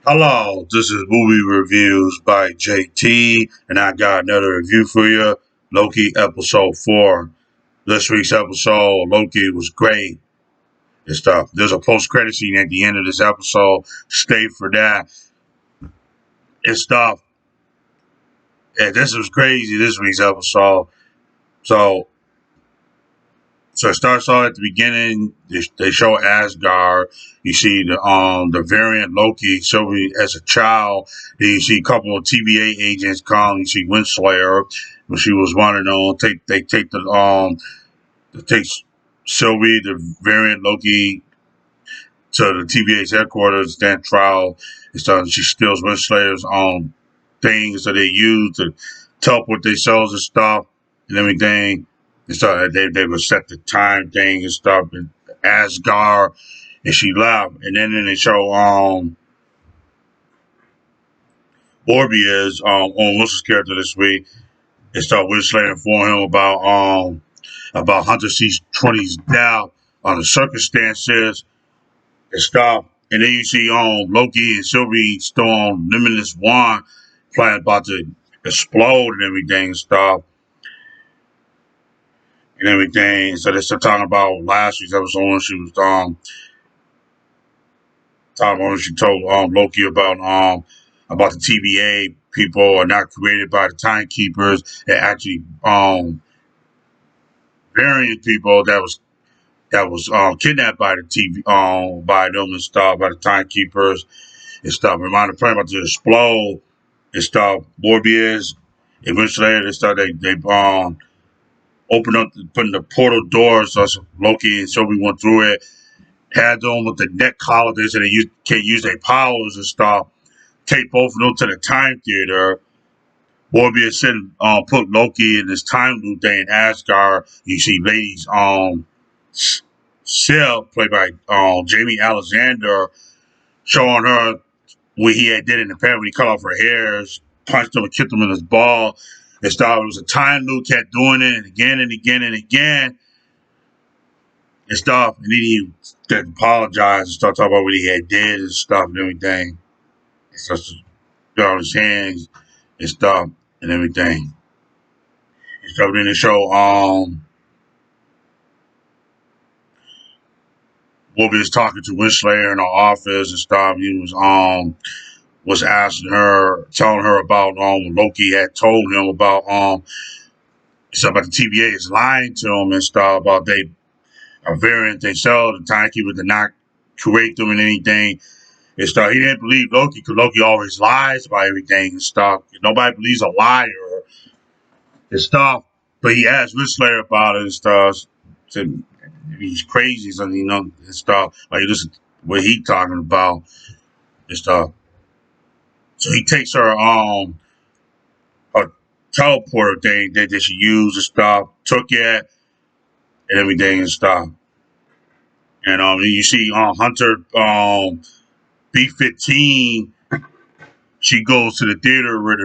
Hello, this is Movie Reviews by JT, and I got another review for you. Loki episode 4. This week's episode, Loki was great and stuff. There's a post-credit scene at the end of this episode. Stay for that and stuff. And this was crazy, this week's episode. So, so it starts off at the beginning. They show Asgard. You see the variant Loki Sylvie as a child. Then you see a couple of TVA agents come. You see Windslayer when she was running on. They take Sylvie, the variant Loki, to the TVA's headquarters. Then trial and stuff. She steals Windslayer's things that they use to teleport themselves and stuff and everything. And so they would set the time thing and stuff in Asgard, and she left. And then they show Morbius, on Wilson's character this week, and start whistling inform him about Hunter C20's death, on the circumstances and stuff. And then you see Loki and Sylvie still on Limitless One, playing about to explode and everything and stuff. And everything. So they start talking about last week's episode when she was talking about when she told Loki about the TVA people are not created by the timekeepers. They're actually variant people that was kidnapped by the TV by them and stuff, by the timekeepers and stuff. Remind the plan about to explode and stuff. Morbius, eventually they start they open up, putting the portal doors. So Loki and Sylvie went through it. Had them with the neck collars, so they can't use their powers and stuff. Take both of them to the time theater. Morbius said, put Loki in this time loop thing in Asgard. You see Lady's Sif, played by Jamie Alexander, showing her what he had did in the past when he cut off her hairs, punched him and kicked him in his ball. And stuff. It was a time loop, kept doing it and again and again and again and stuff. And then he apologized and start talking about what he had did and stuff and everything. And so, got his hands and stuff and everything. And stuff. Then they show Morbius talking to Windslayer in her office and stuff. He was asking her, telling her about Loki had told him about stuff about the TVA is lying to him and stuff about they a variant they sell, the timekeeper did not create them and anything and stuff. He didn't believe Loki because Loki always lies about everything and stuff. Nobody believes a liar and stuff. But he asked Whistler about it and stuff. Said he's crazy, so and stuff. Like this is what he talking about and stuff. So he takes her a teleporter thing that she used and stuff, took it and everything and stuff. And you see Hunter B-15. She goes to the theater where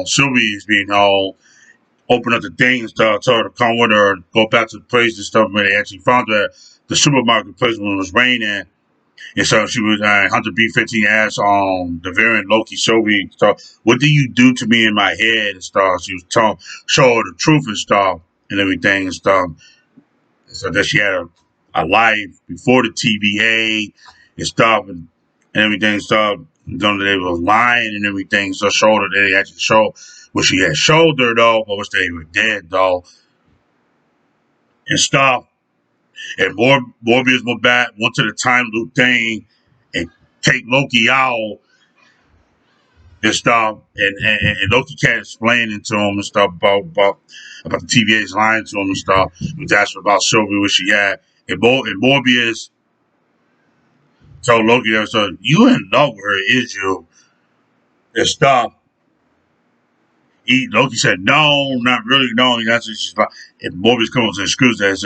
Sylvie is being open up the thing and stuff, tell her to come with her and go back to the place and stuff where they actually found her at the supermarket place when it was raining. And so she was Hunter B-15 asked the variant Loki Sylvie stuff, what do you do to me in my head and stuff? She was show her the truth and stuff and everything and stuff. So that she had a life before the TVA and stuff and everything and stuff. They were lying and everything. So showed her that they actually showed what she had showed her though, but which they were dead though and stuff. And Morbius went back, went to the time loop thing and take Loki out and stuff. And Loki kept explaining to him and stuff about the TVA's lying to him and stuff. He was asking about Sylvie, what she had. And Morbius told Loki that so you in love with her, is you? And stuff. Loki said, no, not really, no. And that's what she's like. And Morbius comes up to excuse that,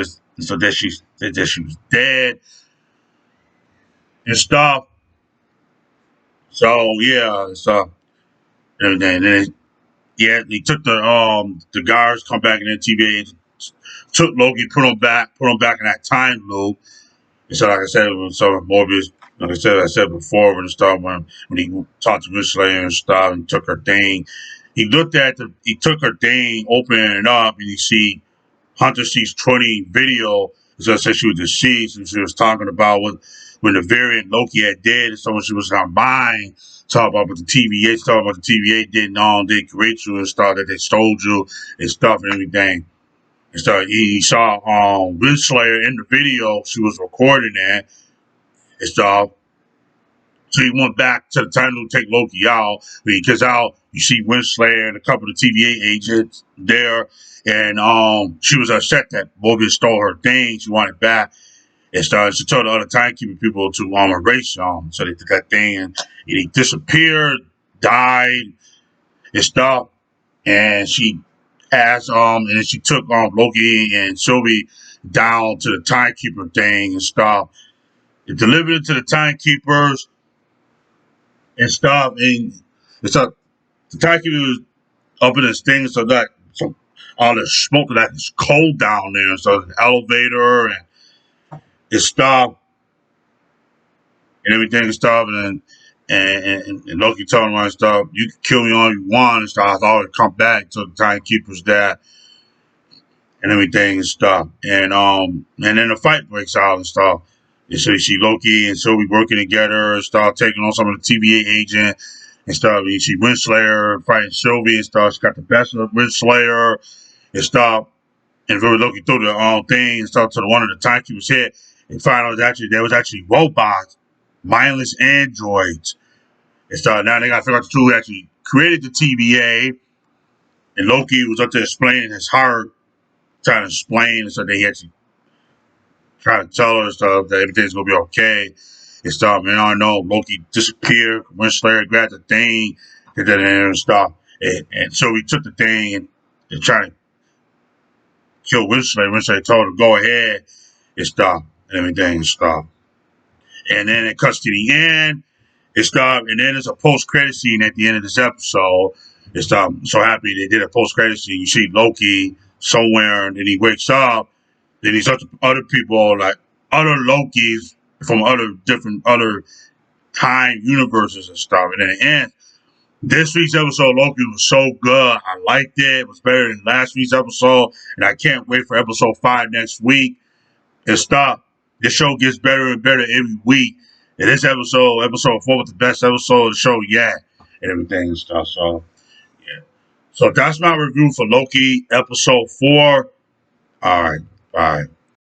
so that she was dead and stuff. So yeah, so and then he took the guards come back and then TVA took Loki, put him back in that time loop. And so like I said, so Morbius Like I said before, when he talked to Miss Slayer and stuff, and took her thing, he took her thing, opening it up, and you see Hunter sees 20 video. So I said she was deceased, and she was talking about when the variant Loki had dead, and so when she was online, talking about what the TVA, talking about the TVA did and all, they create you and stuff, that they stole you and stuff and everything. And so he saw Renslayer in the video she was recording that and stuff. So he went back to the time to take Loki out. Because out, you see Winslayer and a couple of TVA agents there, and she was upset that Mobius stole her thing. She wanted it back, and started. She told the other timekeeper people to erase so they took that thing, and he disappeared, died, and stuff. And she asked and then she took Loki and Sylvie down to the timekeeper thing and stuff. They delivered it to the timekeepers and stuff, and it's a the timekeeper was up in this thing, so all the smoke that is cold down there, so the elevator and stuff and everything and stuff, and Loki told him and stuff, you can kill me all you want and stuff. I always come back to the timekeepers there and everything and stuff, and then the fight breaks out and stuff. And so you see Loki and Sylvie working together and stuff, taking on some of the TVA agent and stuff. And you see Renslayer fighting Sylvie and stuff. She got the best of Renslayer and stuff. And very Loki threw the thing and stuff to one of the timekeepers' head. And found out there was actually robots, mindless androids and stuff. Now they got to figure out the two who actually created the TVA. And Loki was up there explaining his heart, trying to explain, and so they actually trying to tell her stuff that everything's gonna be okay and stuff. And I know Loki disappeared. Renslayer grabbed the thing and stuff. And so he took the thing and tried to kill Renslayer. Renslayer told her to go ahead and stuff and everything and stuff. And then it cuts to the end and stuff. And then there's a post-credit scene at the end of this episode and stuff. I'm so happy they did a post-credit scene. You see Loki somewhere, and then he wakes up. Then he's other people, like other Lokis from other time universes and stuff. And then it ends. This week's episode, Loki, was so good. I liked it. It was better than last week's episode. And I can't wait for episode 5 next week and stuff. This show gets better and better every week. And this episode 4, was the best episode of the show yet. And everything and stuff. So, yeah. So that's my review for Loki, episode 4. All right. Bye.